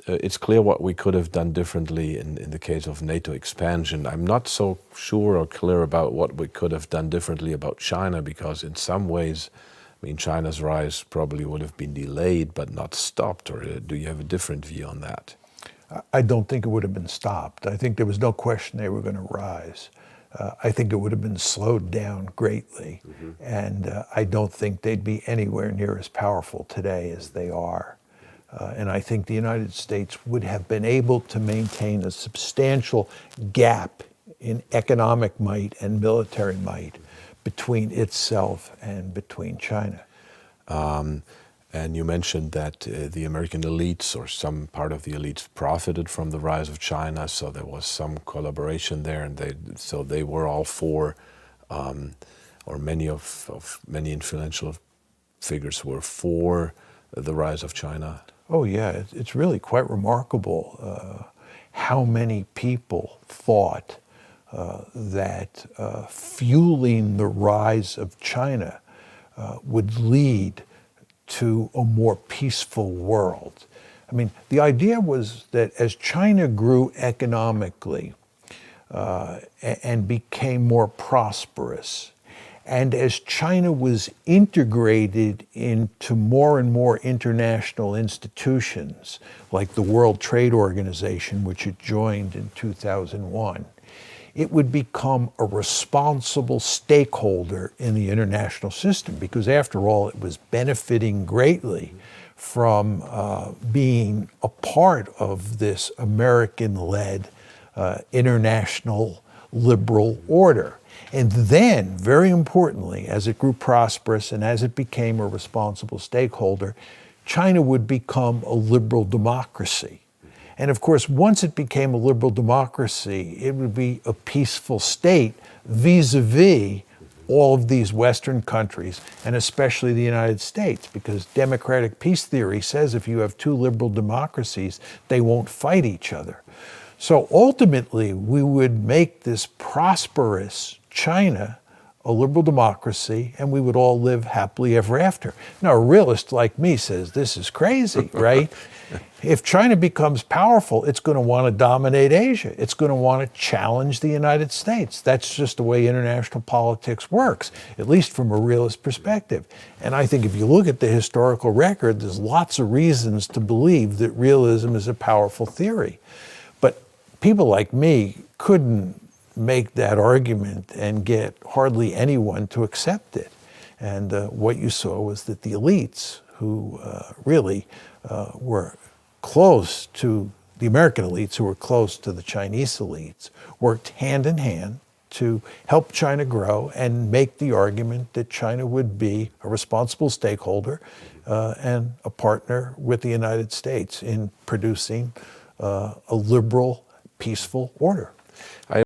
it's clear what we could have done differently in the case of NATO expansion. I'm not so sure or clear about what we could have done differently about China, because in some ways, I mean, China's rise probably would have been delayed but not stopped. Or do you have a different view on that? I don't think it would have been stopped. I think there was no question they were going to rise. I think it would have been slowed down greatly. And I don't think they'd be anywhere near as powerful today as they are. And I think the United States would have been able to maintain a substantial gap in economic might and military might between itself and between China. And you mentioned that the American elites, or some part of the elites, profited from the rise of China, so there was some collaboration there, and they were all for, or many influential figures were for the rise of China. Oh yeah, it's really quite remarkable how many people thought that fueling the rise of China would lead to a more peaceful world. I mean, the idea was that as China grew economically and became more prosperous, and as China was integrated into more and more international institutions, like the World Trade Organization, which it joined in 2001, it would become a responsible stakeholder in the international system, because after all, it was benefiting greatly from being a part of this American-led international liberal order. And then, very importantly, as it grew prosperous and as it became a responsible stakeholder, China would become a liberal democracy. And of course, once it became a liberal democracy, it would be a peaceful state vis-a-vis all of these Western countries, and especially the United States, because democratic peace theory says if you have two liberal democracies, they won't fight each other. So ultimately, we would make this prosperous China a liberal democracy, and we would all live happily ever after. Now, a realist like me says this is crazy, right? If China becomes powerful, it's going to want to dominate Asia. It's going to want to challenge the United States. That's just the way international politics works, at least from a realist perspective. And I think if you look at the historical record, there's lots of reasons to believe that realism is a powerful theory. But people like me couldn't make that argument and get hardly anyone to accept it. And what you saw was that the elites, who really were close to the American elites, who were close to the Chinese elites, worked hand in hand to help China grow and make the argument that China would be a responsible stakeholder and a partner with the United States in producing a liberal, peaceful order.